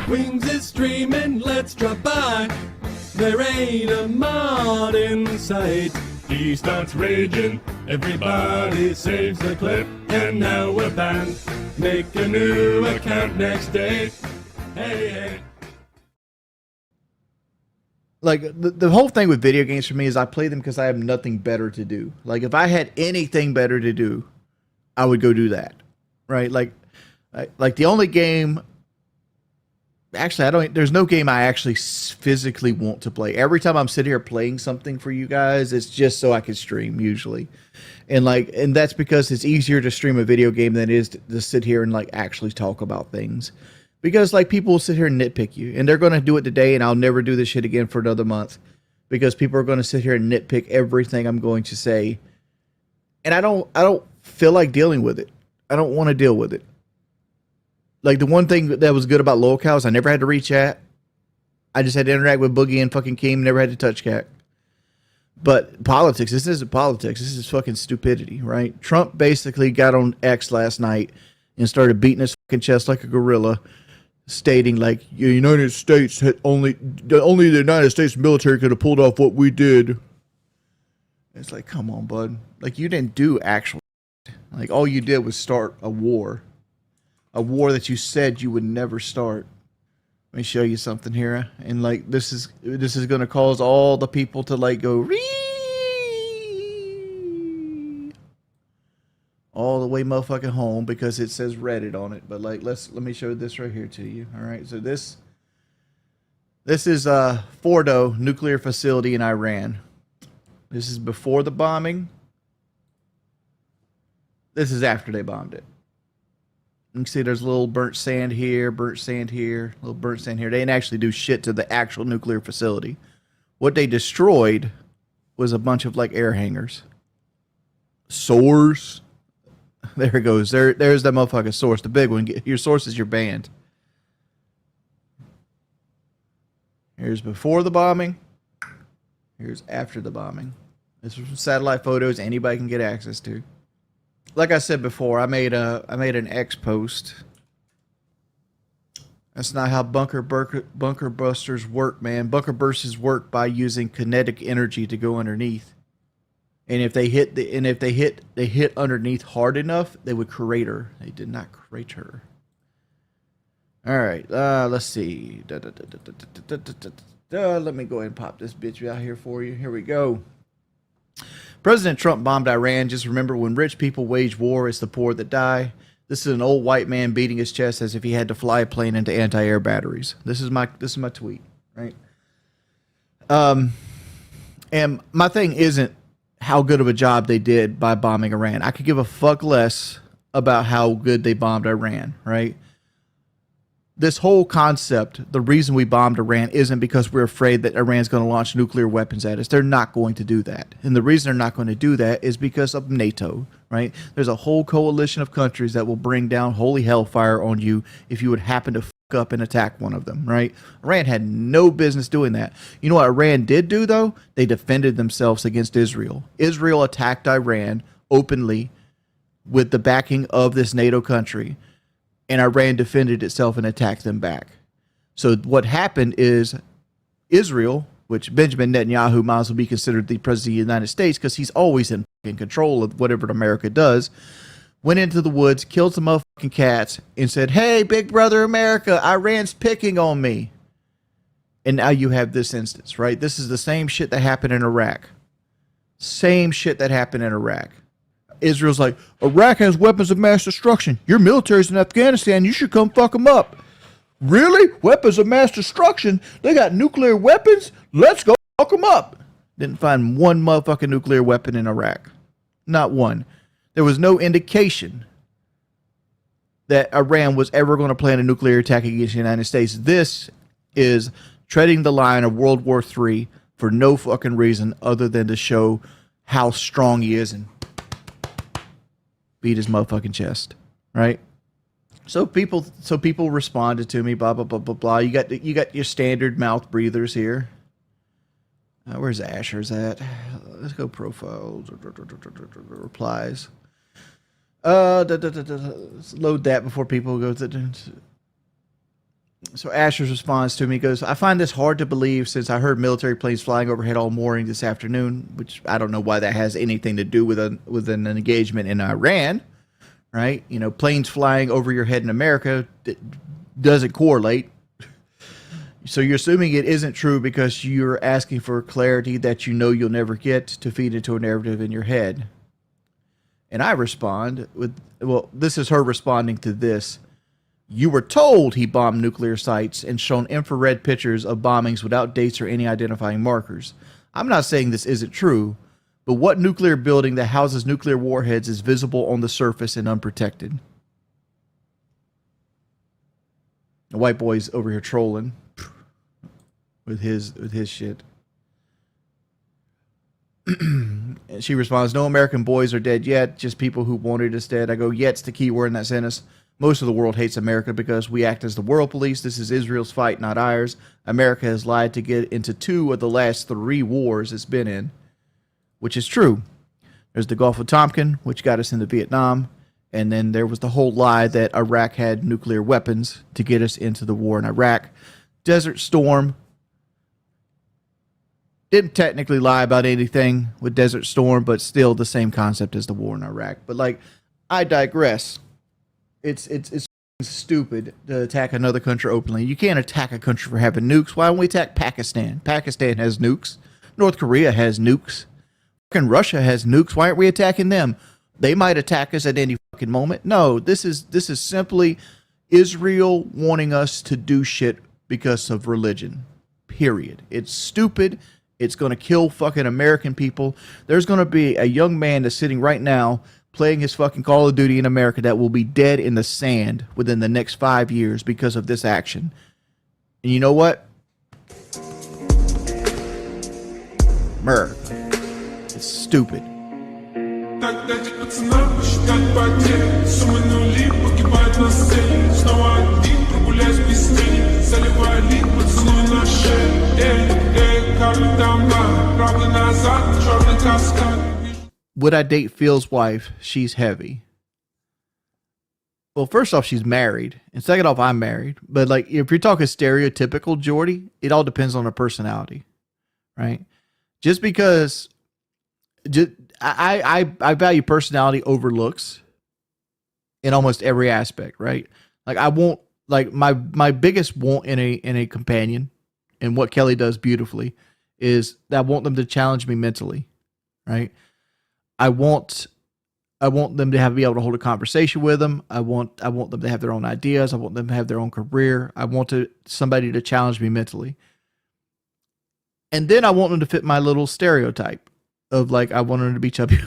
Wings is streaming, let's drop by. There ain't a mod in sight. He starts raging, everybody saves the clip, and now we're banned. Make a new account next day. Hey, hey. Like, the whole thing with video games for me is I play them because I have nothing better to do. Like, if I had anything better to do, I would go do that, right? Like the only game, actually, there's no game I actually physically want to play. Every time I'm sitting here playing something for you guys, it's just so I can stream usually. And that's because it's easier to stream a video game than it is to sit here and like actually talk about things. Because like people will sit here and nitpick you, and they're going to do it today, and I'll never do this shit again for another month because people are going to sit here and nitpick everything I'm going to say. And I don't feel like dealing with it. I don't want to deal with it. Like, the one thing that was good about locals, I never had to read chat. I just had to interact with Boogie and fucking Keem, never had to touch cat. But politics, this isn't politics. This is fucking stupidity, right? Trump basically got on X last night and started beating his fucking chest like a gorilla, stating like, the United States had only the United States military could have pulled off what we did. It's like, come on, bud. Like, you didn't do actual. Like, all you did was start a war. A war that you said you would never start. Let me show you something here. And like, this is going to cause all the people to like go all the way motherfucking home because it says Reddit on it. But like, let me show this right here to you. All right. So this is Fordo nuclear facility in Iran. This is before the bombing. This is after they bombed it. You can see there's a little burnt sand here, little burnt sand here. They didn't actually do shit to the actual nuclear facility. What they destroyed was a bunch of like air hangars. Source. There it goes. There's that motherfucking source, the big one. Your source is your band. Here's before the bombing. Here's after the bombing. This is from satellite photos anybody can get access to. Like I said before, I made an X post. That's not how bunker busters work, man. Bunker busters work by using kinetic energy to go underneath. And if they hit underneath hard enough, they would crater. They did not crater. All right, let's see. Let me go ahead and pop this bitch out here for you. Here we go. President Trump bombed Iran. Just remember, when rich people wage war, it's the poor that die. This is an old white man beating his chest as if he had to fly a plane into anti-air batteries. This is my tweet, right? And my thing isn't how good of a job they did by bombing Iran. I could give a fuck less about how good they bombed Iran, right? This whole concept, the reason we bombed Iran isn't because we're afraid that Iran's going to launch nuclear weapons at us. They're not going to do that. And the reason they're not going to do that is because of NATO, right? There's a whole coalition of countries that will bring down holy hellfire on you if you would happen to fuck up and attack one of them, right? Iran had no business doing that. You know what Iran did do, though? They defended themselves against Israel. Israel attacked Iran openly with the backing of this NATO country. And Iran defended itself and attacked them back. So what happened is Israel, which Benjamin Netanyahu might as well be considered the president of the United States because he's always in control of whatever America does, went into the woods, killed some motherfucking cats, and said, hey, big brother America, Iran's picking on me. And now you have this instance, right? This is the same shit that happened in Iraq. Same shit that happened in Iraq. Israel's like, Iraq has weapons of mass destruction. Your military's in Afghanistan. You should come fuck them up. Really? Weapons of mass destruction? They got nuclear weapons? Let's go fuck them up. Didn't find one motherfucking nuclear weapon in Iraq. Not one. There was no indication that Iran was ever going to plan a nuclear attack against the United States. This is treading the line of World War III for no fucking reason other than to show how strong he is and beat his motherfucking chest, right? So people responded to me, blah blah blah blah blah. You got your standard mouth breathers here. Where's Asher's at? Let's go profiles, replies. Let's load that before people go to. So Asher's response to me goes, I find this hard to believe since I heard military planes flying overhead all morning this afternoon, which I don't know why that has anything to do with an engagement in Iran, right? You know, planes flying over your head in America doesn't correlate. So you're assuming it isn't true because you're asking for clarity that you know you'll never get to feed into a narrative in your head. And I respond with, well, this is her responding to this. You were told he bombed nuclear sites and shown infrared pictures of bombings without dates or any identifying markers. I'm not saying this isn't true, but what nuclear building that houses nuclear warheads is visible on the surface and unprotected? The white boy's over here trolling with his shit. And she responds, no American boys are dead yet, just people who wanted us dead. I go, yet's the key word in that sentence. Most of the world hates America because we act as the world police. This is Israel's fight, not ours. America has lied to get into 2 of the last 3 wars it's been in, which is true. There's the Gulf of Tonkin, which got us into Vietnam. And then there was the whole lie that Iraq had nuclear weapons to get us into the war in Iraq. Desert Storm didn't technically lie about anything with Desert Storm, but still the same concept as the war in Iraq. But like, I digress. It's stupid to attack another country openly. You can't attack a country for having nukes. Why don't we attack Pakistan? Pakistan has nukes. North Korea has nukes. Fucking Russia has nukes. Why aren't we attacking them? They might attack us at any fucking moment. No, this is simply Israel wanting us to do shit because of religion. Period. It's stupid. It's going to kill fucking American people. There's going to be a young man that's sitting right now playing his fucking Call of Duty in America that will be dead in the sand within the next 5 years because of this action. And you know what? America. It's stupid. Would I date Phil's wife? She's heavy. Well, first off, she's married. And second off, I'm married. But like, if you're talking stereotypical Jordy, it all depends on her personality, right? Just because I value personality over looks in almost every aspect, right? Like I won't, like my biggest want in a companion, and what Kelly does beautifully, is that I want them to challenge me mentally, right? I want them to be able to hold a conversation with them. I want them to have their own ideas. I want them to have their own career. I want somebody to challenge me mentally. And then I want them to fit my little stereotype of like, I want them to be chubby.